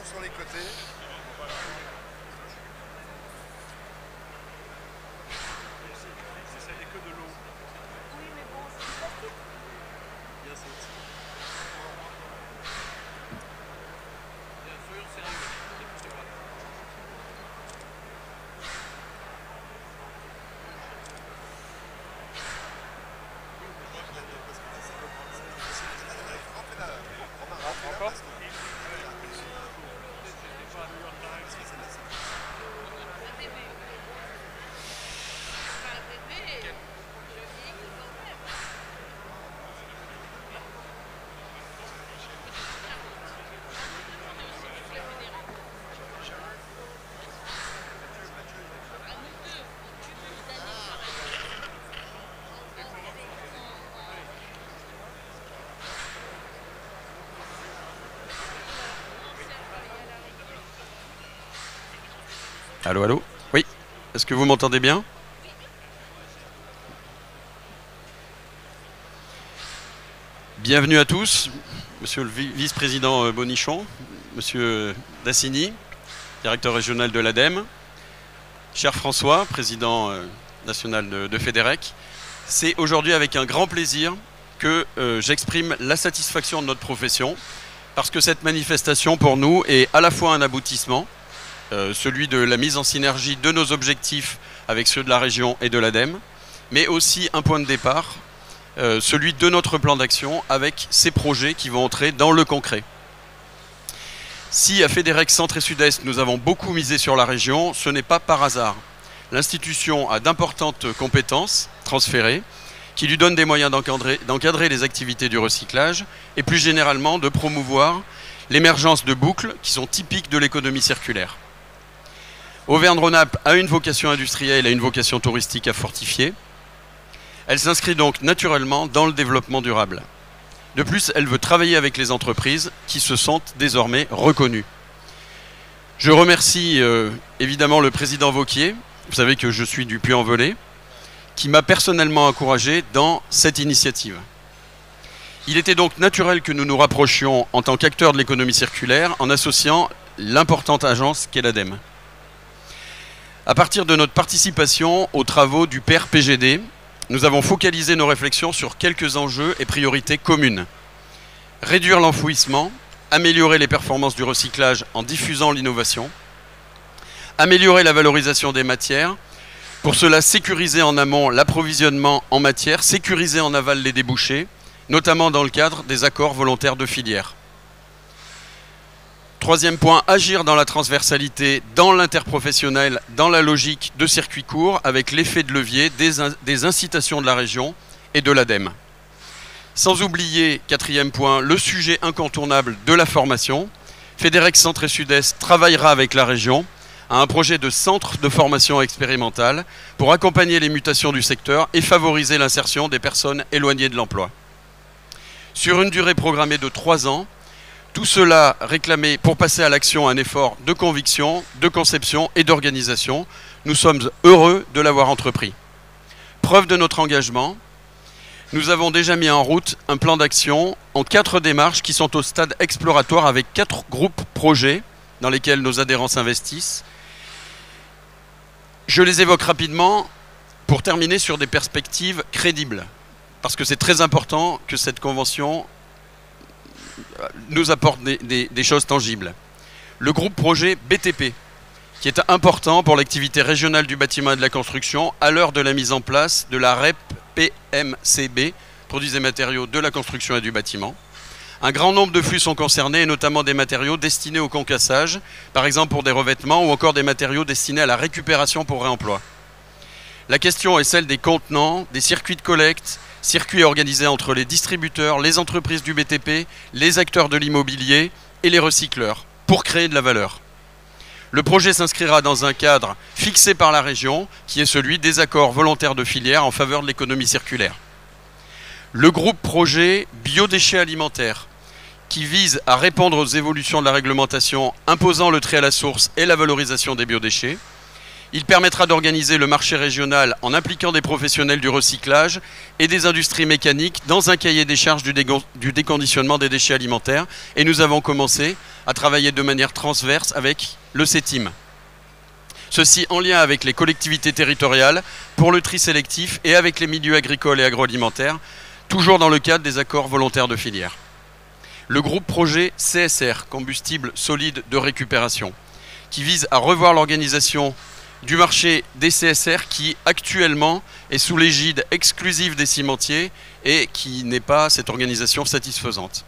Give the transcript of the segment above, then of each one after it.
sur les côtés. C'est que de l'eau. Oui, mais bon, c'est du plastique. Bien sûr. Bien sûr, c'est encore. Allô, allô? Oui. Est-ce que vous m'entendez bien? Bienvenue à tous, monsieur le vice-président Bonichon, monsieur Dassini, directeur régional de l'ADEME, cher François, président national de FEDEREC. C'est aujourd'hui avec un grand plaisir que j'exprime la satisfaction de notre profession, parce que cette manifestation pour nous est à la fois un aboutissement, celui de la mise en synergie de nos objectifs avec ceux de la région et de l'ADEME, mais aussi un point de départ, celui de notre plan d'action avec ces projets qui vont entrer dans le concret. Si à FEDEREC Centre et Sud-Est, nous avons beaucoup misé sur la région, ce n'est pas par hasard. L'institution a d'importantes compétences transférées qui lui donnent des moyens d'encadrer les activités du recyclage et plus généralement de promouvoir l'émergence de boucles qui sont typiques de l'économie circulaire. Auvergne-Rhône-Alpes a une vocation industrielle et une vocation touristique à fortifier. Elle s'inscrit donc naturellement dans le développement durable. De plus, elle veut travailler avec les entreprises qui se sentent désormais reconnues. Je remercie évidemment le président Vauquier, vous savez que je suis du Puy-en-Velay, qui m'a personnellement encouragé dans cette initiative. Il était donc naturel que nous nous rapprochions en tant qu'acteurs de l'économie circulaire en associant l'importante agence qu'est l'ADEME. À partir de notre participation aux travaux du PER-PGD, nous avons focalisé nos réflexions sur quelques enjeux et priorités communes. Réduire l'enfouissement, améliorer les performances du recyclage en diffusant l'innovation, améliorer la valorisation des matières, pour cela sécuriser en amont l'approvisionnement en matière, sécuriser en aval les débouchés, notamment dans le cadre des accords volontaires de filière. Troisième point, agir dans la transversalité, dans l'interprofessionnel, dans la logique de circuit court, avec l'effet de levier des incitations de la région et de l'ADEME. Sans oublier, quatrième point, le sujet incontournable de la formation. FEDEREC Centre et Sud-Est travaillera avec la région à un projet de centre de formation expérimentale pour accompagner les mutations du secteur et favoriser l'insertion des personnes éloignées de l'emploi. Sur une durée programmée de 3 ans, tout cela réclamé pour passer à l'action un effort de conviction, de conception et d'organisation. Nous sommes heureux de l'avoir entrepris. Preuve de notre engagement, nous avons déjà mis en route un plan d'action en 4 démarches qui sont au stade exploratoire avec 4 groupes projets dans lesquels nos adhérents s'investissent. Je les évoque rapidement pour terminer sur des perspectives crédibles, parce que c'est très important que cette convention nous apporte des choses tangibles. Le groupe projet BTP, qui est important pour l'activité régionale du bâtiment et de la construction à l'heure de la mise en place de la REP PMCB, produits et matériaux de la construction et du bâtiment. Un grand nombre de flux sont concernés, et notamment des matériaux destinés au concassage, par exemple pour des revêtements, ou encore des matériaux destinés à la récupération pour réemploi. La question est celle des contenants, des circuits de collecte, circuits organisés entre les distributeurs, les entreprises du BTP, les acteurs de l'immobilier et les recycleurs, pour créer de la valeur. Le projet s'inscrira dans un cadre fixé par la région, qui est celui des accords volontaires de filière en faveur de l'économie circulaire. Le groupe projet biodéchets alimentaires, qui vise à répondre aux évolutions de la réglementation imposant le tri à la source et la valorisation des biodéchets, Il permettra d'organiser le marché régional en impliquant des professionnels du recyclage et des industries mécaniques dans un cahier des charges du déconditionnement des déchets alimentaires. Et nous avons commencé à travailler de manière transverse avec le CETIM. Ceci en lien avec les collectivités territoriales pour le tri sélectif et avec les milieux agricoles et agroalimentaires, toujours dans le cadre des accords volontaires de filière. Le groupe projet CSR, combustible solide de récupération, qui vise à revoir l'organisation du marché des CSR qui actuellement est sous l'égide exclusive des cimentiers et qui n'est pas cette organisation satisfaisante.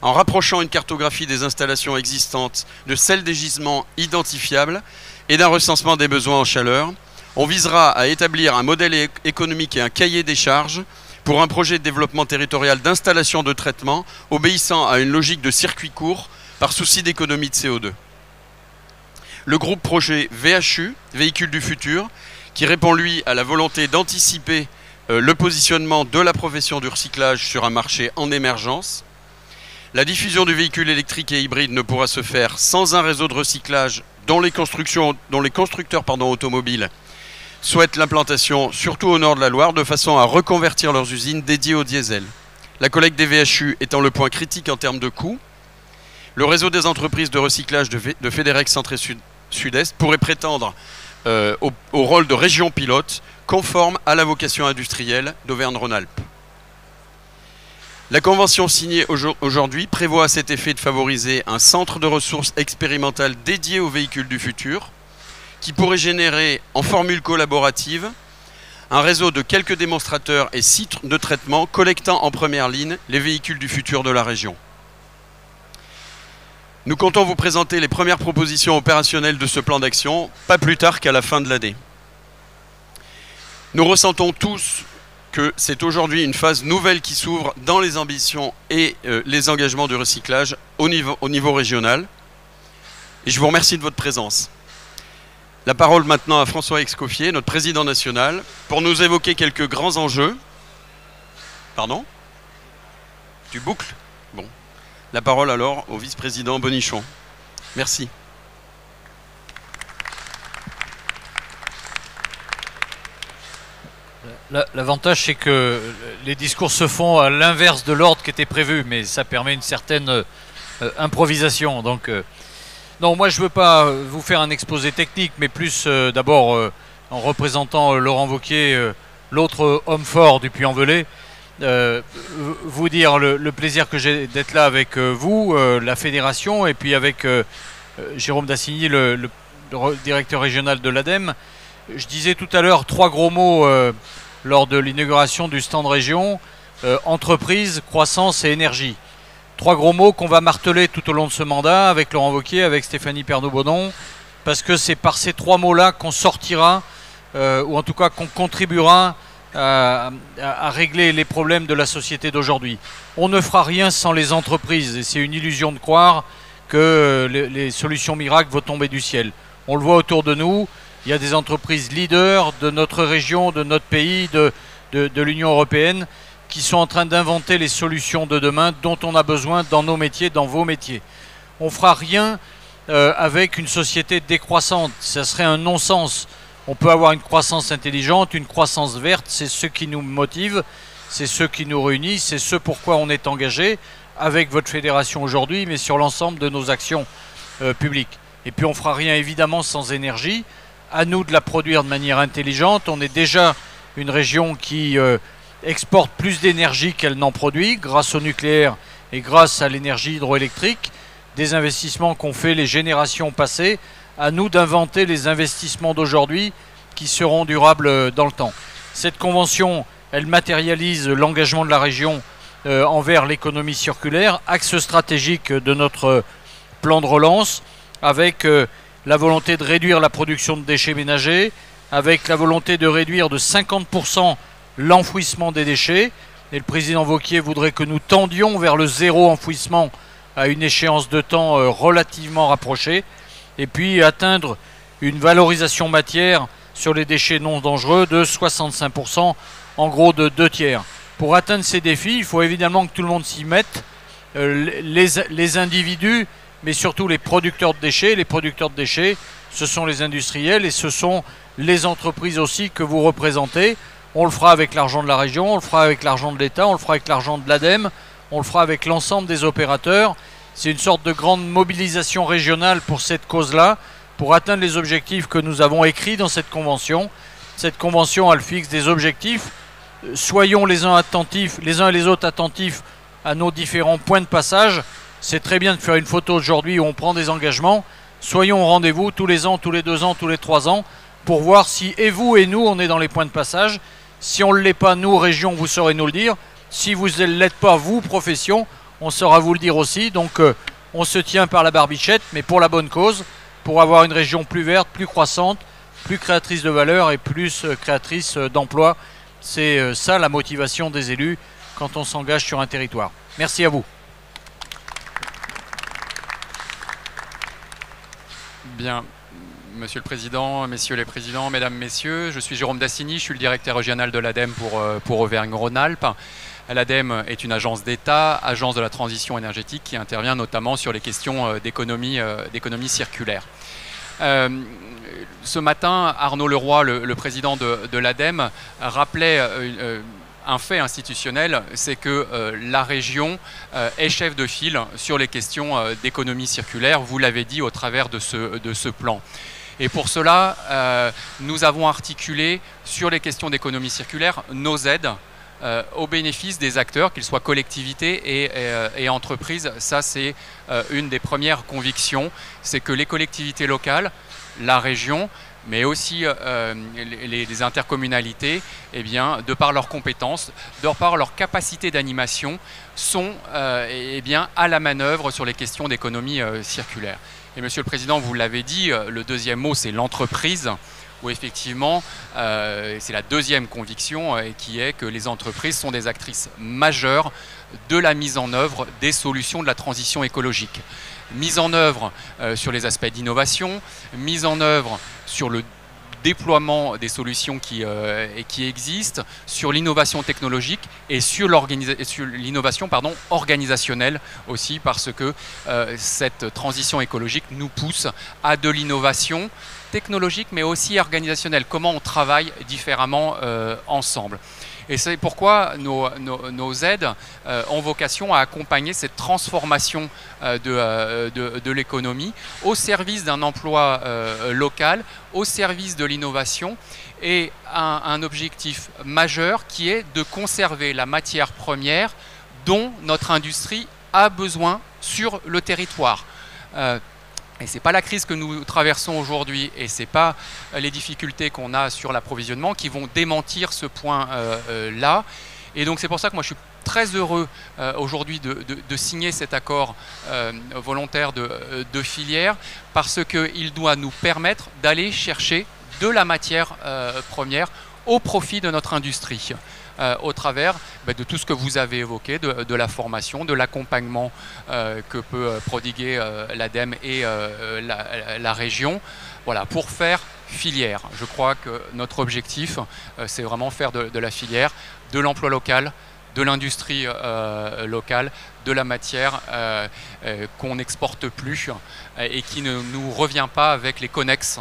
En rapprochant une cartographie des installations existantes de celle des gisements identifiables et d'un recensement des besoins en chaleur, on visera à établir un modèle économique et un cahier des charges pour un projet de développement territorial d'installation de traitement obéissant à une logique de circuit court par souci d'économie de CO2. Le groupe projet VHU, Véhicule du futur, qui répond lui à la volonté d'anticiper le positionnement de la profession du recyclage sur un marché en émergence. La diffusion du véhicule électrique et hybride ne pourra se faire sans un réseau de recyclage dont les constructeurs automobiles souhaitent l'implantation, surtout au nord de la Loire, de façon à reconvertir leurs usines dédiées au diesel. La collecte des VHU étant le point critique en termes de coûts, le réseau des entreprises de recyclage de Fédérex Centre et Sud-Est pourrait prétendre au rôle de région pilote conforme à la vocation industrielle d'Auvergne-Rhône-Alpes. La convention signée aujourd'hui prévoit à cet effet de favoriser un centre de ressources expérimentales dédié aux véhicules du futur qui pourrait générer en formule collaborative un réseau de quelques démonstrateurs et sites de traitement collectant en première ligne les véhicules du futur de la région. Nous comptons vous présenter les premières propositions opérationnelles de ce plan d'action, pas plus tard qu'à la fin de l'année. Nous ressentons tous que c'est aujourd'hui une phase nouvelle qui s'ouvre dans les ambitions et les engagements du recyclage au niveau régional. Et je vous remercie de votre présence. La parole maintenant à François Escoffier, notre président national, pour nous évoquer quelques grands enjeux. Pardon ? Tu boucles ? Bon. La parole alors au vice-président Bonichon. Merci. L'avantage, c'est que les discours se font à l'inverse de l'ordre qui était prévu, mais ça permet une certaine improvisation. Donc, non, moi, je ne veux pas vous faire un exposé technique, mais plus d'abord, en représentant Laurent Wauquiez, l'autre homme fort du Puy-en-Velay, vous dire le plaisir que j'ai d'être là avec vous, la fédération, et puis avec Jérôme Dassigny, le directeur régional de l'ADEME. Je disais tout à l'heure 3 gros mots lors de l'inauguration du stand région, entreprise, croissance et énergie. 3 gros mots qu'on va marteler tout au long de ce mandat avec Laurent Wauquiez, avec Stéphanie Pernaut-Bonon, parce que c'est par ces 3 mots-là qu'on sortira, ou en tout cas qu'on contribuera à régler les problèmes de la société d'aujourd'hui. On ne fera rien sans les entreprises, et c'est une illusion de croire que les solutions miracles vont tomber du ciel. On le voit autour de nous. Il y a des entreprises leaders de notre région, de notre pays, de l'Union européenne, qui sont en train d'inventer les solutions de demain dont on a besoin dans nos métiers, dans vos métiers. On ne fera rien avec une société décroissante. Ça serait un non-sens. On peut avoir une croissance intelligente, une croissance verte, c'est ce qui nous motive, c'est ce qui nous réunit, c'est ce pourquoi on est engagé avec votre fédération aujourd'hui, mais sur l'ensemble de nos actions publiques. Et puis on ne fera rien évidemment sans énergie. À nous de la produire de manière intelligente. On est déjà une région qui exporte plus d'énergie qu'elle n'en produit grâce au nucléaire et grâce à l'énergie hydroélectrique. Des investissements qu'ont fait les générations passées. À nous d'inventer les investissements d'aujourd'hui qui seront durables dans le temps. Cette convention, elle matérialise l'engagement de la région envers l'économie circulaire, axe stratégique de notre plan de relance, avec la volonté de réduire la production de déchets ménagers, avec la volonté de réduire de 50% l'enfouissement des déchets. Et le président Wauquiez voudrait que nous tendions vers le zéro enfouissement à une échéance de temps relativement rapprochée. Et puis atteindre une valorisation matière sur les déchets non dangereux de 65%, en gros de 2/3. Pour atteindre ces défis, il faut évidemment que tout le monde s'y mette, les individus mais surtout les producteurs de déchets. Les producteurs de déchets, ce sont les industriels et ce sont les entreprises aussi que vous représentez. On le fera avec l'argent de la région, on le fera avec l'argent de l'État, on le fera avec l'argent de l'ADEME, on le fera avec l'ensemble des opérateurs. C'est une sorte de grande mobilisation régionale pour cette cause-là, pour atteindre les objectifs que nous avons écrits dans cette convention. Cette convention, elle fixe des objectifs. Soyons les uns attentifs, les uns et les autres attentifs à nos différents points de passage. C'est très bien de faire une photo aujourd'hui où on prend des engagements. Soyons au rendez-vous tous les ans, tous les 2 ans, tous les 3 ans, pour voir si et vous et nous, on est dans les points de passage. Si on ne l'est pas, nous, région, vous saurez nous le dire. Si vous ne l'êtes pas, vous, profession, on saura vous le dire aussi. Donc, on se tient par la barbichette, mais pour la bonne cause, pour avoir une région plus verte, plus croissante, plus créatrice de valeur et plus créatrice d'emplois. C'est ça la motivation des élus quand on s'engage sur un territoire. Merci à vous. Bien, Monsieur le Président, Messieurs les Présidents, Mesdames, Messieurs, je suis Jérôme Dassigny, je suis le directeur régional de l'ADEME pour Auvergne-Rhône-Alpes. L'ADEME est une agence d'État, agence de la transition énergétique qui intervient notamment sur les questions d'économie circulaire. Ce matin, Arnaud Leroy, le président de l'ADEME, rappelait un fait institutionnel, c'est que la région est chef de file sur les questions d'économie circulaire, vous l'avez dit au travers de ce plan. Et pour cela, nous avons articulé sur les questions d'économie circulaire nos aides au bénéfice des acteurs, qu'ils soient collectivités et entreprises. Ça, c'est une des premières convictions, c'est que les collectivités locales, la région, mais aussi les intercommunalités, eh bien, de par leurs compétences, de par leur capacité d'animation, sont eh bien, à la manœuvre sur les questions d'économie circulaire. Et Monsieur le Président, vous l'avez dit, le deuxième mot, c'est l'entreprise, où effectivement, c'est la deuxième conviction, qui est que les entreprises sont des actrices majeures de la mise en œuvre des solutions de la transition écologique. Mise en œuvre sur les aspects d'innovation, mise en œuvre sur le déploiement des solutions qui existent, sur l'innovation technologique et sur l'innovation organisationnelle aussi, parce que cette transition écologique nous pousse à de l'innovation technologique mais aussi organisationnelle, comment on travaille différemment ensemble. Et c'est pourquoi nos aides ont vocation à accompagner cette transformation de l'économie au service d'un emploi local, au service de l'innovation et un objectif majeur qui est de conserver la matière première dont notre industrie a besoin sur le territoire. Et ce n'est pas la crise que nous traversons aujourd'hui et ce n'est pas les difficultés qu'on a sur l'approvisionnement qui vont démentir ce point-là. Et donc c'est pour ça que moi je suis très heureux aujourd'hui de signer cet accord volontaire de filière, parce qu'il doit nous permettre d'aller chercher de la matière première au profit de notre industrie. Au travers de tout ce que vous avez évoqué, de la formation, de l'accompagnement que peut prodiguer l'ADEME et la région, voilà, pour faire filière. Je crois que notre objectif, c'est vraiment faire de la filière, de l'emploi local, de l'industrie locale, de la matière qu'on n'exporte plus et qui ne nous revient pas avec les connexes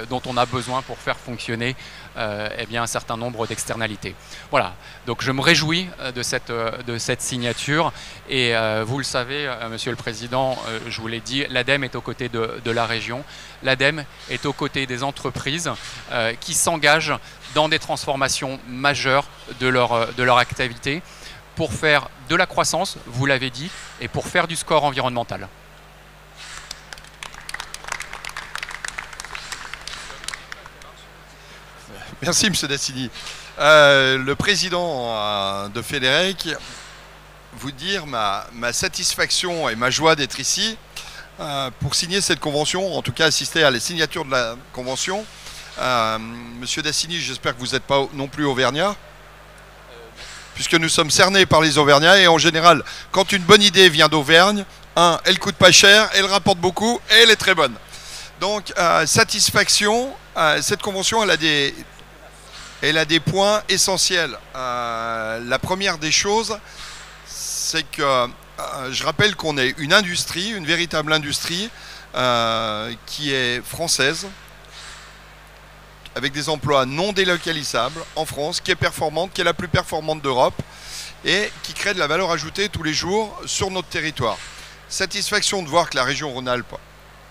dont on a besoin pour faire fonctionner eh bien, un certain nombre d'externalités. Voilà, donc je me réjouis de cette signature et vous le savez, Monsieur le Président, je vous l'ai dit, l'ADEME est aux côtés de la région, l'ADEME est aux côtés des entreprises qui s'engagent dans des transformations majeures de leur activité pour faire de la croissance, vous l'avez dit, et pour faire du score environnemental. Merci, M. Dassigny. Le président de Fédérec, vous dire ma satisfaction et ma joie d'être ici pour signer cette convention, en tout cas assister à la signature de la convention. Monsieur Dassigny, j'espère que vous n'êtes pas non plus auvergnat, puisque nous sommes cernés par les Auvergnats et en général, quand une bonne idée vient d'Auvergne, elle coûte pas cher, elle rapporte beaucoup et elle est très bonne. Donc, satisfaction, cette convention, elle a des points essentiels. La première des choses, c'est que je rappelle qu'on est une industrie, une véritable industrie qui est française, avec des emplois non délocalisables en France, qui est performante, qui est la plus performante d'Europe et qui crée de la valeur ajoutée tous les jours sur notre territoire. Satisfaction de voir que la région Rhône-Alpes,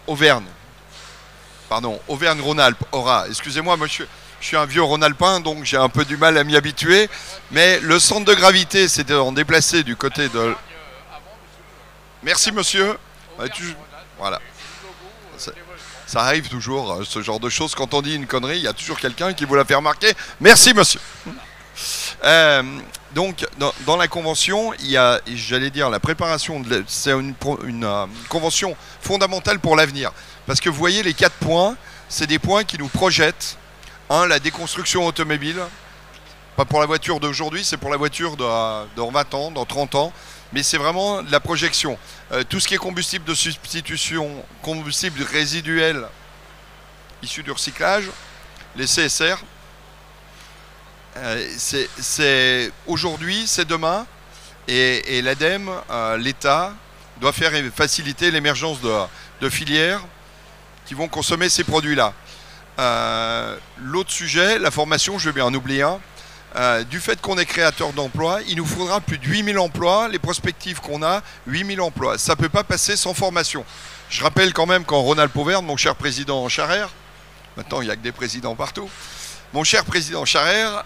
Auvergne-Rhône-Alpes aura, excusez-moi monsieur, je suis un vieux Rhône-Alpin donc j'ai un peu du mal à m'y habituer, mais le centre de gravité s'est déplacé du côté de... Merci monsieur. Voilà. Ça arrive toujours, ce genre de choses. Quand on dit une connerie, il y a toujours quelqu'un qui vous la fait remarquer. Merci, monsieur. Donc, dans la convention, il y a, j'allais dire, la préparation. C'est une convention fondamentale pour l'avenir. Parce que vous voyez, les 4 points, c'est des points qui nous projettent. Un, la déconstruction automobile. Pas pour la voiture d'aujourd'hui, c'est pour la voiture dans 20 ans, dans 30 ans. Mais c'est vraiment de la projection. Tout ce qui est combustible de substitution, combustible résiduel issu du recyclage, les CSR, c'est aujourd'hui, c'est demain, et l'ADEME, l'État, doit faire faciliter l'émergence de filières qui vont consommer ces produits-là. L'autre sujet, la formation, je vais bien en oublier un. Du fait qu'on est créateur d'emplois, il nous faudra plus de 8000 emplois. Les perspectives qu'on a, 8000 emplois. Ça ne peut pas passer sans formation. Je rappelle quand même qu'en Rhône-Alpes-Auvergne, mon cher président Charrère, maintenant il n'y a que des présidents partout, mon cher président Charrère,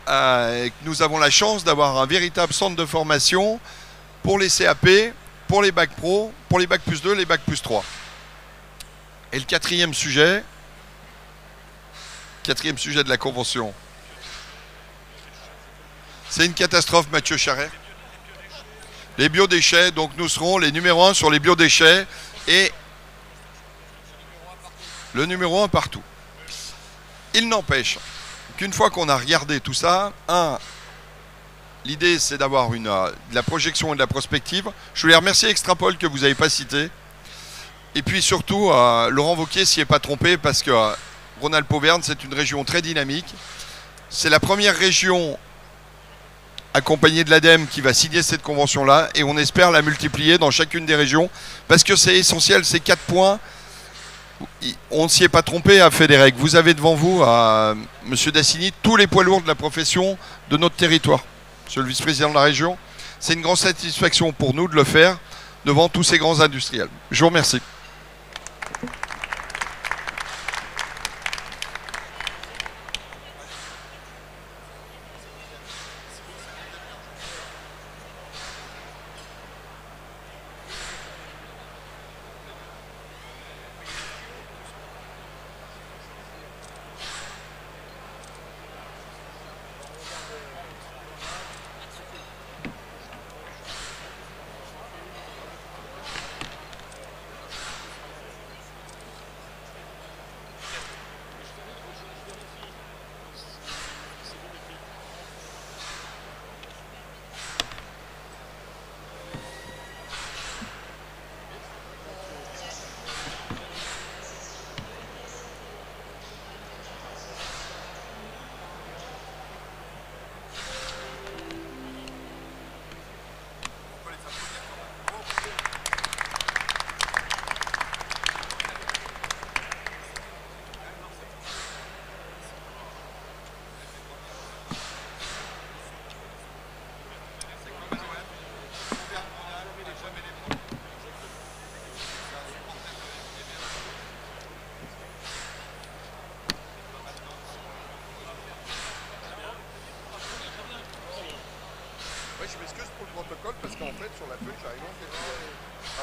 nous avons la chance d'avoir un véritable centre de formation pour les CAP, pour les bacs pro, pour les bacs plus 2, les bacs plus 3. Et le quatrième sujet de la convention. C'est une catastrophe, Mathieu Charret. Les biodéchets, donc nous serons les numéros 1 sur les biodéchets et le numéro 1 partout. Il n'empêche qu'une fois qu'on a regardé tout ça, l'idée c'est d'avoir de la projection et de la prospective. Je voulais remercier Extrapol que vous n'avez pas cité. Et puis surtout, Laurent Wauquiez s'y est pas trompé parce que Rhône-Alpes-Auvergne, c'est une région très dynamique. C'est la première région accompagné de l'ADEME qui va signer cette convention-là et on espère la multiplier dans chacune des régions parce que c'est essentiel, ces 4 points. On ne s'y est pas trompé à Fédérec. Vous avez devant vous, Monsieur Dassigny, tous les poids lourds de la profession de notre territoire. Monsieur le vice-président de la région, c'est une grande satisfaction pour nous de le faire devant tous ces grands industriels. Je vous remercie. Je m'excuse pour le protocole parce qu'en fait sur la feuille j'arrive à...